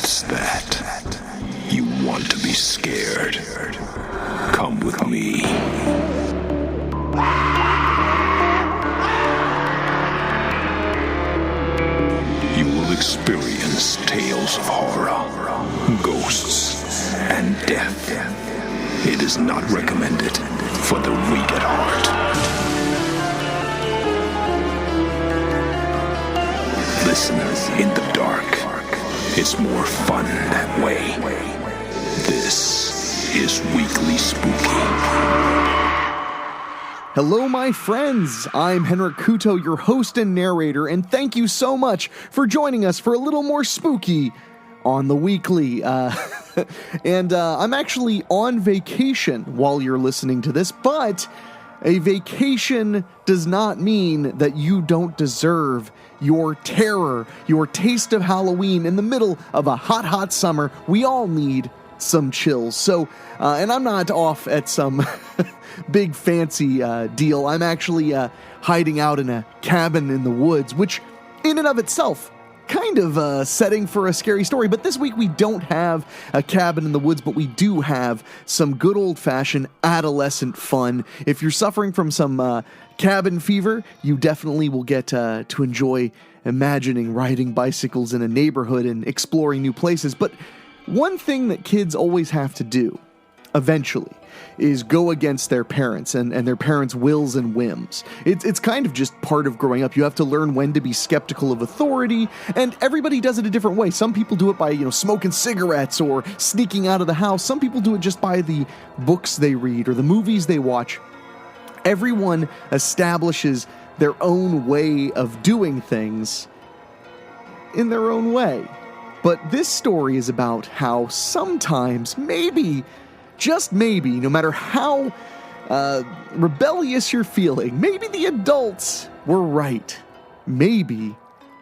What's that? You want to be scared? Come with me. You will experience tales of horror, ghosts, and death. It is not recommended for the weak at heart. Listen in the dark. It's more fun that way. This is Weekly Spooky. Hello, my friends. I'm Henrik Kuto, your host and narrator, and thank you so much for joining us for a little more spooky on the Weekly. I'm actually on vacation while you're listening to this, but a vacation does not mean that you don't deserve your terror, your taste of Halloween in the middle of a hot, hot summer. We all need some chills. So, and I'm not off at some big fancy deal. I'm actually hiding out in a cabin in the woods, which in and of itself kind of setting for a scary story. But this week we don't have a cabin in the woods, but we do have some good old-fashioned adolescent fun. If you're suffering from some cabin fever, you definitely will get to enjoy imagining riding bicycles in a neighborhood and exploring new places. But one thing that kids always have to do, eventually, is go against their parents and their parents' wills and whims. It's kind of just part of growing up. You have to learn when to be skeptical of authority, and everybody does it a different way. Some people do it by, smoking cigarettes or sneaking out of the house. Some people do it just by the books they read or the movies they watch. Everyone establishes their own way of doing things in their own way. But this story is about how sometimes, maybe, just maybe, no matter how rebellious you're feeling, maybe the adults were right. Maybe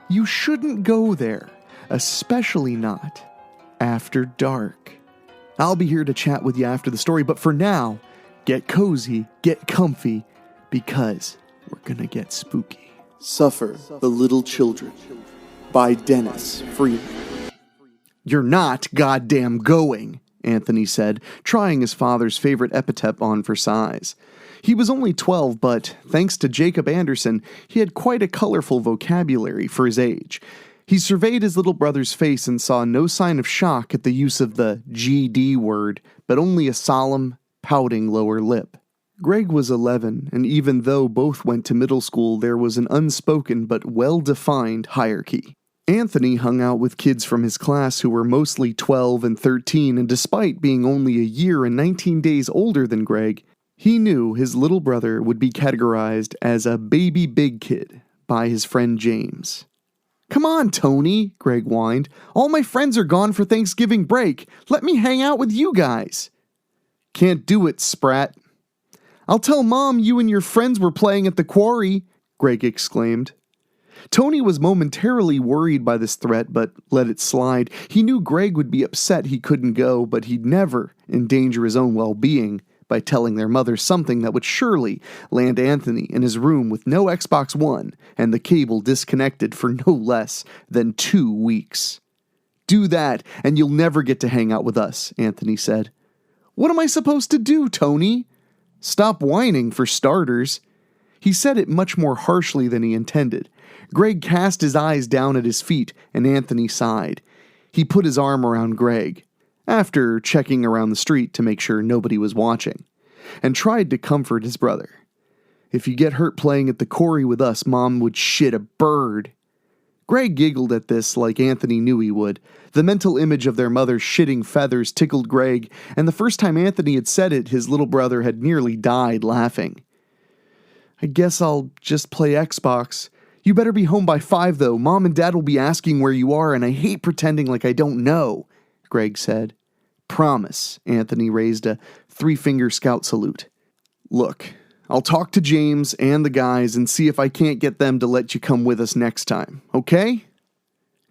you shouldn't go there, especially not after dark. I'll be here to chat with you after the story, but for now, get cozy, get comfy, because we're gonna get spooky. Suffer the Little Children by Dennis Freeman. You're not goddamn going, Anthony said, trying his father's favorite epithet on for size. He was only 12, but thanks to Jacob Anderson, he had quite a colorful vocabulary for his age. He surveyed his little brother's face and saw no sign of shock at the use of the GD word, but only a solemn, pouting lower lip. Greg was 11, and even though both went to middle school, there was an unspoken but well-defined hierarchy. Anthony hung out with kids from his class who were mostly 12 and 13, and despite being only a year and 19 days older than Greg, he knew his little brother would be categorized as a baby big kid by his friend James. "Come on, Tony," Greg whined. "All my friends are gone for Thanksgiving break. Let me hang out with you guys." "Can't do it, Sprat." "I'll tell Mom you and your friends were playing at the Quarry," Greg exclaimed. Tony was momentarily worried by this threat, but let it slide. He knew Greg would be upset he couldn't go, but he'd never endanger his own well-being by telling their mother something that would surely land Anthony in his room with no Xbox One and the cable disconnected for no less than 2 weeks. "Do that, and you'll never get to hang out with us," Anthony said. "What am I supposed to do, Tony?" "Stop whining, for starters." He said it much more harshly than he intended. Greg cast his eyes down at his feet, and Anthony sighed. He put his arm around Greg, after checking around the street to make sure nobody was watching, and tried to comfort his brother. "If you get hurt playing at the Quarry with us, Mom would shit a bird." Greg giggled at this like Anthony knew he would. The mental image of their mother shitting feathers tickled Greg, and the first time Anthony had said it, his little brother had nearly died laughing. "I guess I'll just play Xbox. You better be home by 5, though. Mom and Dad will be asking where you are, and I hate pretending like I don't know," Greg said. "Promise," Anthony raised a 3-finger scout salute. "Look, I'll talk to James and the guys and see if I can't get them to let you come with us next time, okay?"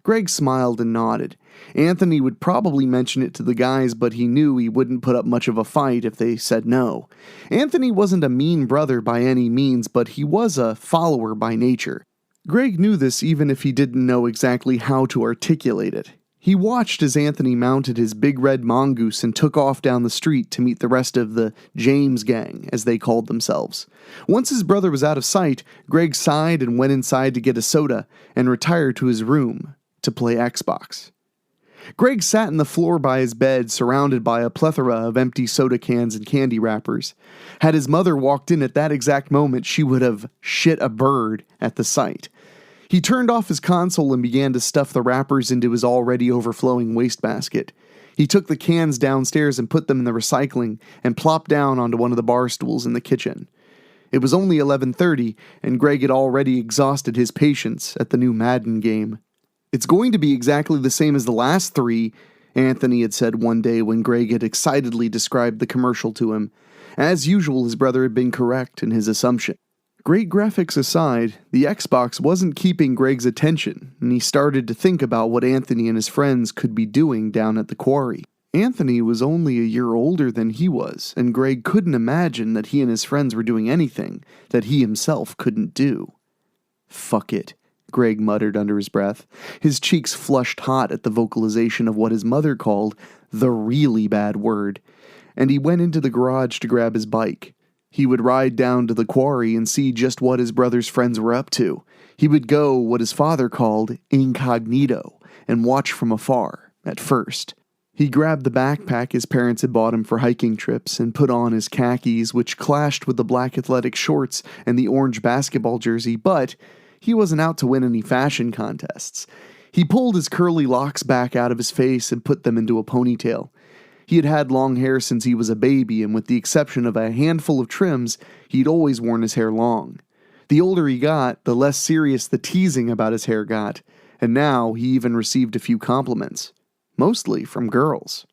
Greg smiled and nodded. Anthony would probably mention it to the guys, but he knew he wouldn't put up much of a fight if they said no. Anthony wasn't a mean brother by any means, but he was a follower by nature. Greg knew this even if he didn't know exactly how to articulate it. He watched as Anthony mounted his big red mongoose and took off down the street to meet the rest of the James gang, as they called themselves. Once his brother was out of sight, Greg sighed and went inside to get a soda and retired to his room to play Xbox. Greg sat on the floor by his bed, surrounded by a plethora of empty soda cans and candy wrappers. Had his mother walked in at that exact moment, she would have shit a bird at the sight. He turned off his console and began to stuff the wrappers into his already overflowing wastebasket. He took the cans downstairs and put them in the recycling and plopped down onto one of the bar stools in the kitchen. It was only 11:30, and Greg had already exhausted his patience at the new Madden game. "It's going to be exactly the same as the last 3, Anthony had said one day when Greg had excitedly described the commercial to him. As usual, his brother had been correct in his assumption. Great graphics aside, the Xbox wasn't keeping Greg's attention, and he started to think about what Anthony and his friends could be doing down at the Quarry. Anthony was only a year older than he was, and Greg couldn't imagine that he and his friends were doing anything that he himself couldn't do. "Fuck it," Greg muttered under his breath. His cheeks flushed hot at the vocalization of what his mother called the really bad word, and he went into the garage to grab his bike. He would ride down to the Quarry and see just what his brother's friends were up to. He would go what his father called incognito and watch from afar, at first. He grabbed the backpack his parents had bought him for hiking trips and put on his khakis, which clashed with the black athletic shorts and the orange basketball jersey, but he wasn't out to win any fashion contests. He pulled his curly locks back out of his face and put them into a ponytail. He had had long hair since he was a baby, and with the exception of a handful of trims, he'd always worn his hair long. The older he got, the less serious the teasing about his hair got, and now he even received a few compliments, mostly from girls.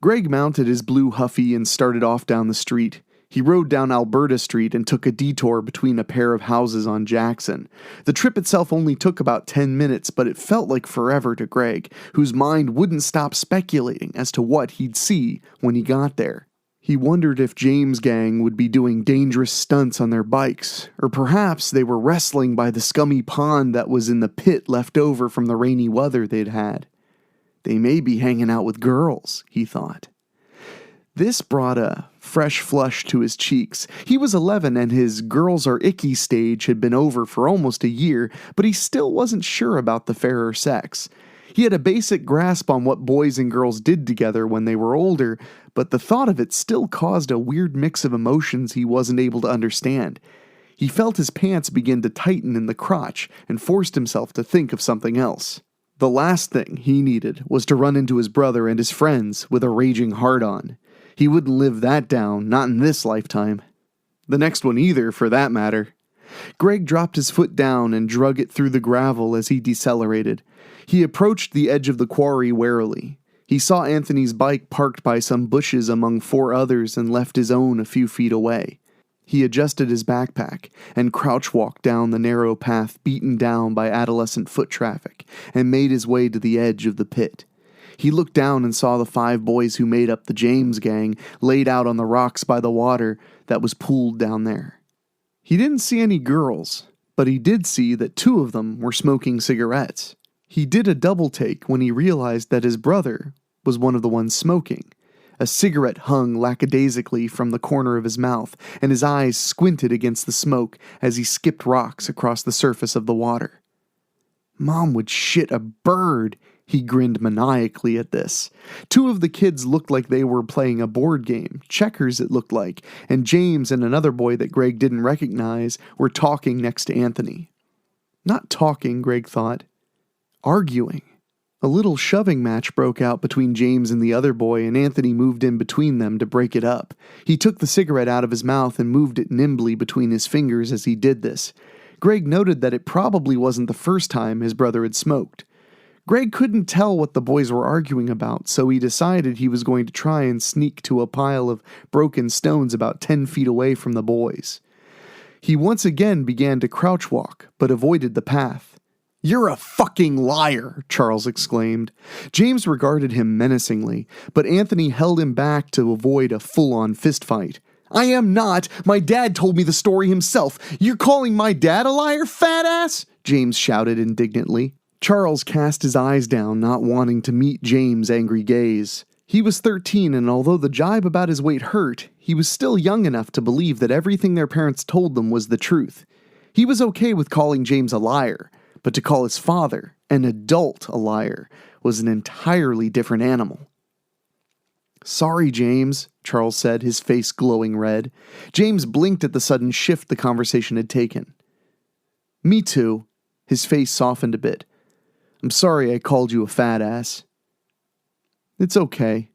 Greg mounted his blue Huffy and started off down the street. He rode down Alberta Street and took a detour between a pair of houses on Jackson. The trip itself only took about 10 minutes, but it felt like forever to Greg, whose mind wouldn't stop speculating as to what he'd see when he got there. He wondered if James' gang would be doing dangerous stunts on their bikes, or perhaps they were wrestling by the scummy pond that was in the pit left over from the rainy weather they'd had. They may be hanging out with girls, he thought. This brought a fresh flush to his cheeks. He was 11 and his girls are icky stage had been over for almost a year, but he still wasn't sure about the fairer sex. He had a basic grasp on what boys and girls did together when they were older, but the thought of it still caused a weird mix of emotions he wasn't able to understand. He felt his pants begin to tighten in the crotch and forced himself to think of something else. The last thing he needed was to run into his brother and his friends with a raging hard-on. He wouldn't live that down, not in this lifetime. The next one either, for that matter. Greg dropped his foot down and drug it through the gravel as he decelerated. He approached the edge of the Quarry warily. He saw Anthony's bike parked by some bushes among 4 others and left his own a few feet away. He adjusted his backpack and crouch-walked down the narrow path beaten down by adolescent foot traffic and made his way to the edge of the pit. He looked down and saw the 5 boys who made up the James gang laid out on the rocks by the water that was pooled down there. He didn't see any girls, but he did see that 2 of them were smoking cigarettes. He did a double take when he realized that his brother was one of the ones smoking. A cigarette hung lackadaisically from the corner of his mouth, and his eyes squinted against the smoke as he skipped rocks across the surface of the water. "Mom would shit a bird," he grinned maniacally at this. 2 of the kids looked like they were playing a board game, checkers it looked like, and James and another boy that Greg didn't recognize were talking next to Anthony. Not talking, Greg thought. Arguing. A little shoving match broke out between James and the other boy, and Anthony moved in between them to break it up. He took the cigarette out of his mouth and moved it nimbly between his fingers as he did this. Greg noted that it probably wasn't the first time his brother had smoked. Greg couldn't tell what the boys were arguing about, so he decided he was going to try and sneak to a pile of broken stones about 10 feet away from the boys. He once again began to crouch walk, but avoided the path. "You're a fucking liar," Charles exclaimed. James regarded him menacingly, but Anthony held him back to avoid a full-on fistfight. "I am not. My dad told me the story himself. You're calling my dad a liar, fat ass?" James shouted indignantly. Charles cast his eyes down, not wanting to meet James' angry gaze. He was 13, and although the jibe about his weight hurt, he was still young enough to believe that everything their parents told them was the truth. He was okay with calling James a liar, but to call his father, an adult, a liar was an entirely different animal. "Sorry, James," Charles said, his face glowing red. James blinked at the sudden shift the conversation had taken. "Me too." His face softened a bit. "I'm sorry I called you a fat ass." "It's okay."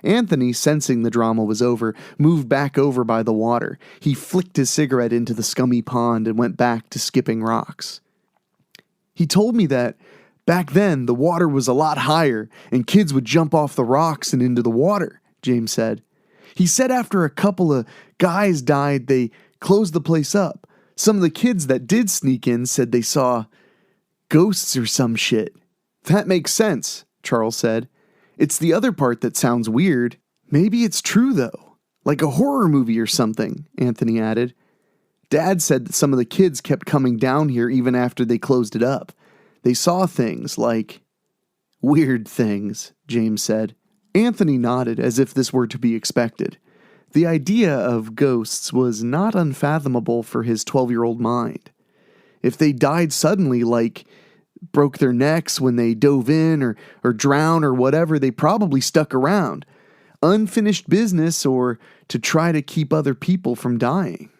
Anthony, sensing the drama was over, moved back over by the water. He flicked his cigarette into the scummy pond and went back to skipping rocks. "He told me that back then the water was a lot higher and kids would jump off the rocks and into the water," James said. "He said after a couple of guys died, they closed the place up. Some of the kids that did sneak in said they saw ghosts or some shit." "That makes sense," Charles said. "It's the other part that sounds weird. Maybe it's true, though. Like a horror movie or something," Anthony added. "Dad said that some of the kids kept coming down here even after they closed it up. They saw things like..." "Weird things," James said. Anthony nodded as if this were to be expected. The idea of ghosts was not unfathomable for his 12-year-old mind. If they died suddenly, like broke their necks when they dove in or drowned or whatever, they probably stuck around. Unfinished business or to try to keep other people from dying,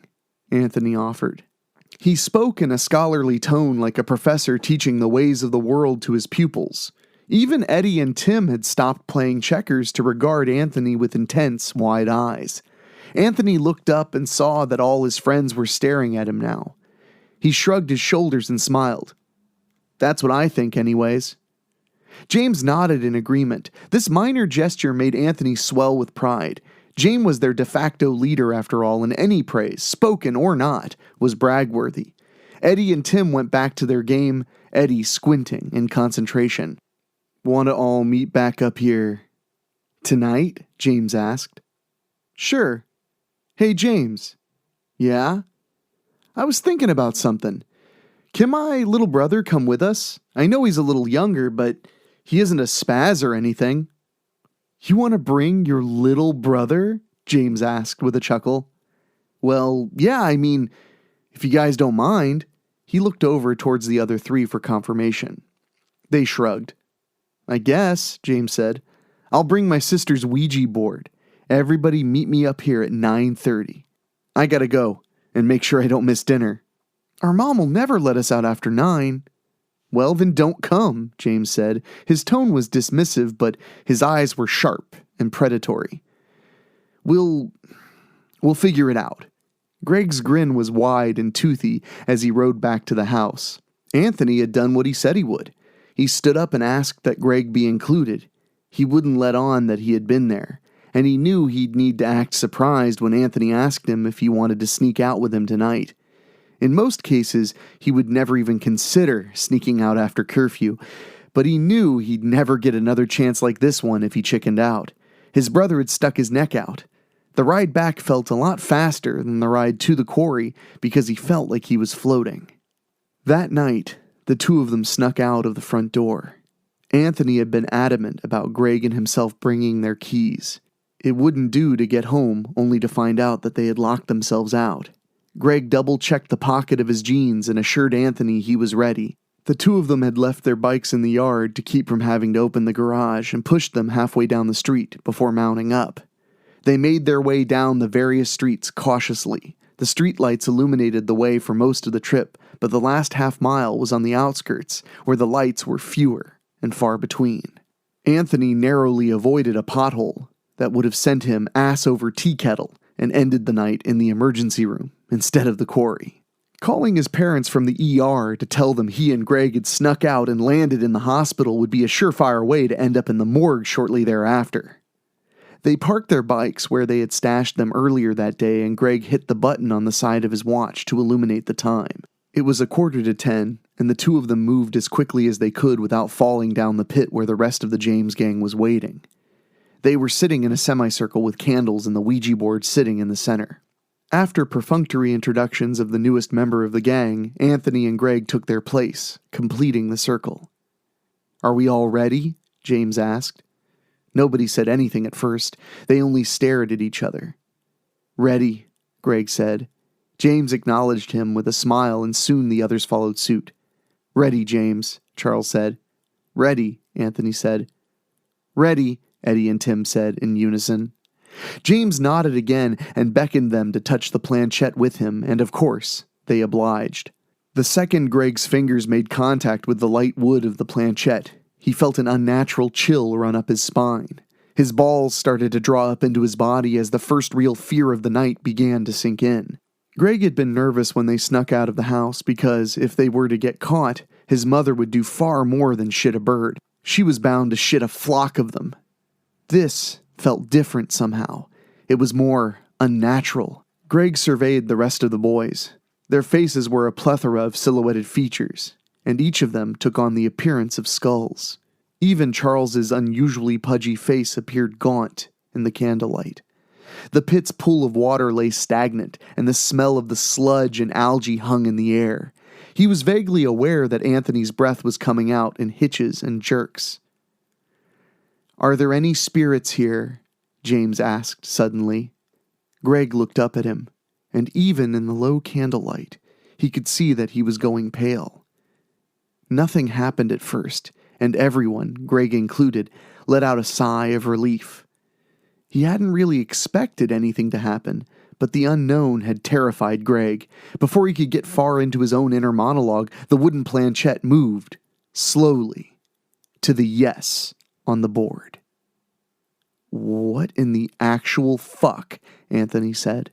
Anthony offered. He spoke in a scholarly tone like a professor teaching the ways of the world to his pupils. Even Eddie and Tim had stopped playing checkers to regard Anthony with intense, wide eyes. Anthony looked up and saw that all his friends were staring at him now. He shrugged his shoulders and smiled. "That's what I think, anyways." James nodded in agreement. This minor gesture made Anthony swell with pride. James was their de facto leader after all, and any praise, spoken or not, was bragworthy. Eddie and Tim went back to their game, Eddie squinting in concentration. "Want to all meet back up here tonight?" James asked. "Sure." "Hey, James." "Yeah?" "I was thinking about something. Can my little brother come with us? I know he's a little younger, but he isn't a spaz or anything." "You want to bring your little brother?" James asked with a chuckle. "Well, yeah, I mean, if you guys don't mind." He looked over towards the other three for confirmation. They shrugged. "I guess," James said. "I'll bring my sister's Ouija board. Everybody meet me up here at 9:30. I gotta go, and make sure I don't miss dinner." "Our mom will never let us out after 9. "Well, then don't come," James said. His tone was dismissive, but his eyes were sharp and predatory. We'll figure it out." Greg's grin was wide and toothy as he rode back to the house. Anthony had done what he said he would. He stood up and asked that Greg be included. He wouldn't let on that he had been there, and he knew he'd need to act surprised when Anthony asked him if he wanted to sneak out with him tonight. In most cases, he would never even consider sneaking out after curfew, but he knew he'd never get another chance like this one if he chickened out. His brother had stuck his neck out. The ride back felt a lot faster than the ride to the quarry because he felt like he was floating. That night, the two of them snuck out of the front door. Anthony had been adamant about Greg and himself bringing their keys. It wouldn't do to get home only to find out that they had locked themselves out. Greg double-checked the pocket of his jeans and assured Anthony he was ready. The two of them had left their bikes in the yard to keep from having to open the garage and pushed them halfway down the street before mounting up. They made their way down the various streets cautiously. The streetlights illuminated the way for most of the trip, but the last half-mile was on the outskirts, where the lights were fewer and far between. Anthony narrowly avoided a pothole that would have sent him ass over tea kettle and ended the night in the emergency room instead of the quarry. Calling his parents from the ER to tell them he and Greg had snuck out and landed in the hospital would be a surefire way to end up in the morgue shortly thereafter. They parked their bikes where they had stashed them earlier that day, and Greg hit the button on the side of his watch to illuminate the time. It was 9:45, and the two of them moved as quickly as they could without falling down the pit where the rest of the James gang was waiting. They were sitting in a semicircle with candles and the Ouija board sitting in the center. After perfunctory introductions of the newest member of the gang, Anthony and Greg took their place, completing the circle. "Are we all ready?" James asked. Nobody said anything at first. They only stared at each other. "Ready," Greg said. James acknowledged him with a smile, and soon the others followed suit. "Ready, James," Charles said. "Ready," Anthony said. "Ready," Eddie and Tim said in unison. James nodded again and beckoned them to touch the planchette with him, and of course, they obliged. The second Greg's fingers made contact with the light wood of the planchette, he felt an unnatural chill run up his spine. His balls started to draw up into his body as the first real fear of the night began to sink in. Greg had been nervous when they snuck out of the house because, if they were to get caught, his mother would do far more than shit a bird. She was bound to shit a flock of them. This felt different somehow. It was more unnatural. Greg surveyed the rest of the boys. Their faces were a plethora of silhouetted features, and each of them took on the appearance of skulls. Even Charles's unusually pudgy face appeared gaunt in the candlelight. The pit's pool of water lay stagnant, and the smell of the sludge and algae hung in the air. He was vaguely aware that Anthony's breath was coming out in hitches and jerks. "Are there any spirits here?" James asked suddenly. Greg looked up at him, and even in the low candlelight, he could see that he was going pale. Nothing happened at first, and everyone, Greg included, let out a sigh of relief. He hadn't really expected anything to happen, but the unknown had terrified Greg. Before he could get far into his own inner monologue, the wooden planchette moved, slowly, to the yes on the board. "What in the actual fuck?" Anthony said.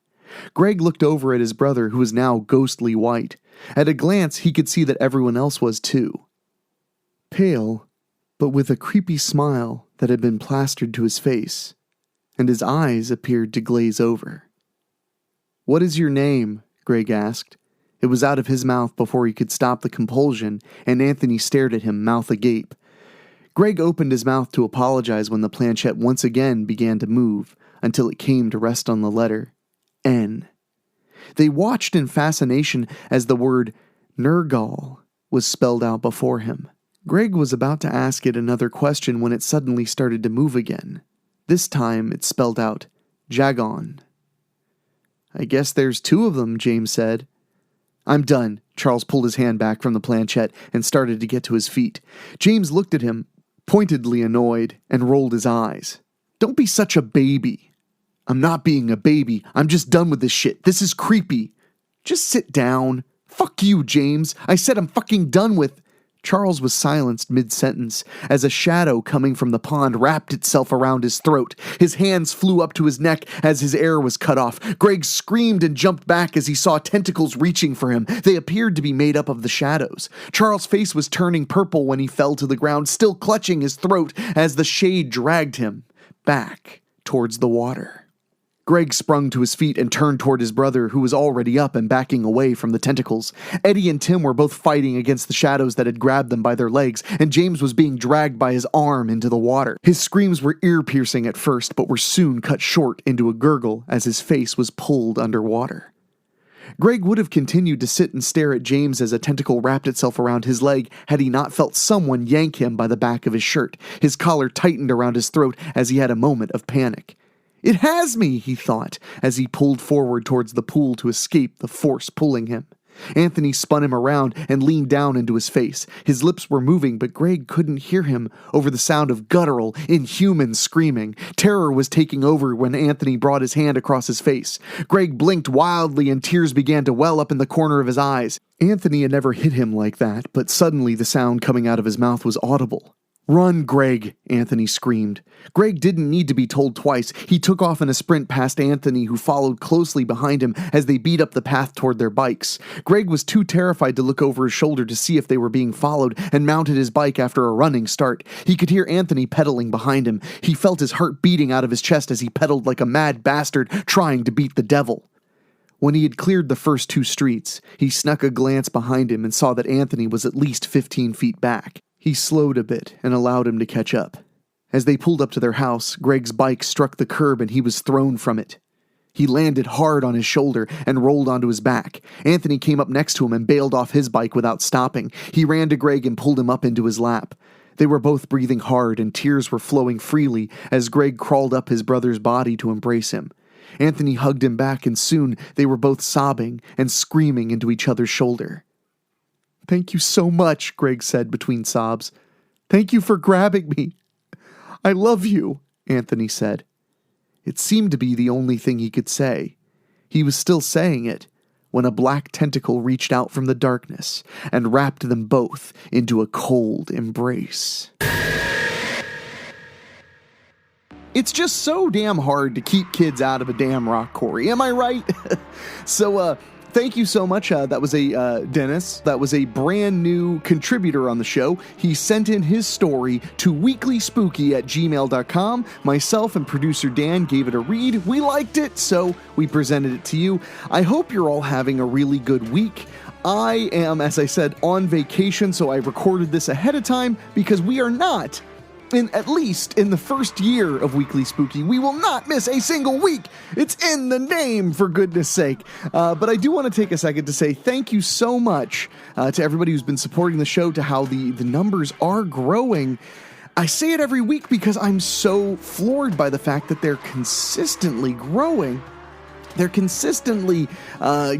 Greg looked over at his brother, who was now ghostly white. At a glance, he could see that everyone else was too. Pale, but with a creepy smile that had been plastered to his face, and his eyes appeared to glaze over. "What is your name?" Greg asked. It was out of his mouth before he could stop the compulsion, and Anthony stared at him, mouth agape. Greg opened his mouth to apologize when the planchette once again began to move, until it came to rest on the letter N. They watched in fascination as the word Nergal was spelled out before him. Greg was about to ask it another question when it suddenly started to move again. This time it spelled out Jagon. "I guess there's two of them," James said. "I'm done." Charles pulled his hand back from the planchette and started to get to his feet. James looked at him, pointedly annoyed, and rolled his eyes. "Don't be such a baby." "I'm not being a baby. I'm just done with this shit. This is creepy." "Just sit down." "Fuck you, James. I said I'm fucking done with..." Charles was silenced mid-sentence as a shadow coming from the pond wrapped itself around his throat. His hands flew up to his neck as his air was cut off. Greg screamed and jumped back as he saw tentacles reaching for him. They appeared to be made up of the shadows. Charles' face was turning purple when he fell to the ground, still clutching his throat as the shade dragged him back towards the water. Greg sprung to his feet and turned toward his brother, who was already up and backing away from the tentacles. Eddie and Tim were both fighting against the shadows that had grabbed them by their legs, and James was being dragged by his arm into the water. His screams were ear-piercing at first, but were soon cut short into a gurgle as his face was pulled underwater. Greg would have continued to sit and stare at James as a tentacle wrapped itself around his leg had he not felt someone yank him by the back of his shirt. His collar tightened around his throat as he had a moment of panic. "It has me," he thought, as he pulled forward towards the pool to escape the force pulling him. Anthony spun him around and leaned down into his face. His lips were moving, but Greg couldn't hear him over the sound of guttural, inhuman screaming. Terror was taking over when Anthony brought his hand across his face. Greg blinked wildly and tears began to well up in the corner of his eyes. Anthony had never hit him like that, but suddenly the sound coming out of his mouth was audible. "Run, Greg," Anthony screamed. Greg didn't need to be told twice. He took off in a sprint past Anthony, who followed closely behind him as they beat up the path toward their bikes. Greg was too terrified to look over his shoulder to see if they were being followed and mounted his bike after a running start. He could hear Anthony pedaling behind him. He felt his heart beating out of his chest as he pedaled like a mad bastard trying to beat the devil. When he had cleared the first two streets, he snuck a glance behind him and saw that Anthony was at least 15 feet back. He slowed a bit and allowed him to catch up. As they pulled up to their house, Greg's bike struck the curb and he was thrown from it. He landed hard on his shoulder and rolled onto his back. Anthony came up next to him and bailed off his bike without stopping. He ran to Greg and pulled him up into his lap. They were both breathing hard, and tears were flowing freely as Greg crawled up his brother's body to embrace him. Anthony hugged him back, and soon they were both sobbing and screaming into each other's shoulder. "Thank you so much," Greg said between sobs. "Thank you for grabbing me." "I love you," Anthony said. It seemed to be the only thing he could say. He was still saying it when a black tentacle reached out from the darkness and wrapped them both into a cold embrace. It's just so damn hard to keep kids out of a damn rock quarry, am I right? So, thank you so much. That was Dennis. That was a brand new contributor on the show. He sent in his story to weeklyspooky@gmail.com. Myself and producer Dan gave it a read. We liked it, so we presented it to you. I hope you're all having a really good week. I am, as I said, on vacation, so I recorded this ahead of time because we are not, at least in the first year of Weekly Spooky, we will not miss a single week. It's in the name, for goodness sake. But I do want to take a second to say thank you so much to everybody who's been supporting the show, to how the numbers are growing. I say it every week because I'm so floored by the fact that they're consistently growing. They're consistently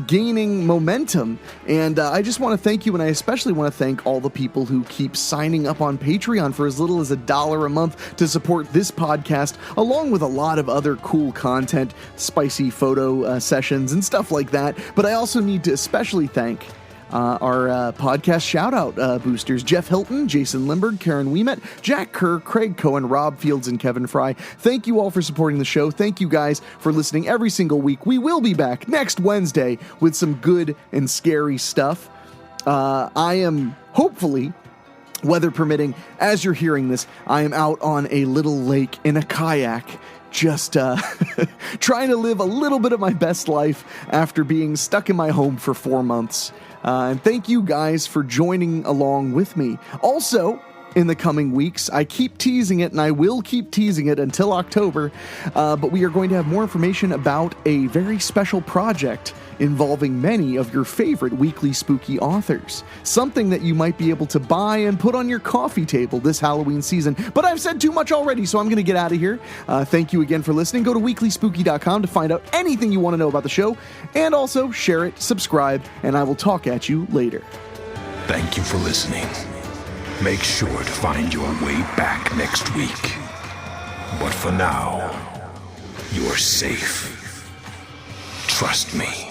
gaining momentum, and I just want to thank you, and I especially want to thank all the people who keep signing up on Patreon for as little as $1 a month to support this podcast, along with a lot of other cool content, spicy photo sessions, and stuff like that. But I also need to especially thank our podcast shout-out boosters: Jeff Hilton, Jason Limberg, Karen Wiemet, Jack Kerr, Craig Cohen, Rob Fields, and Kevin Fry. Thank you all for supporting the show. Thank you guys for listening every single week. We will be back next Wednesday with some good and scary stuff. I am, hopefully, weather permitting, as you're hearing this, I am out on a little lake in a kayak, just trying to live a little bit of my best life after being stuck in my home for 4 months. And thank you guys for joining along with me. Also, in the coming weeks, I keep teasing it, and I will keep teasing it until October, but we are going to have more information about a very special project involving many of your favorite Weekly Spooky authors. Something that you might be able to buy and put on your coffee table this Halloween season. But I've said too much already, so I'm going to get out of here. Thank you again for listening. Go to weeklyspooky.com to find out anything you want to know about the show, and also share it, subscribe, and I will talk at you later. Thank you for listening. Make sure to find your way back next week. But for now, you're safe. Trust me.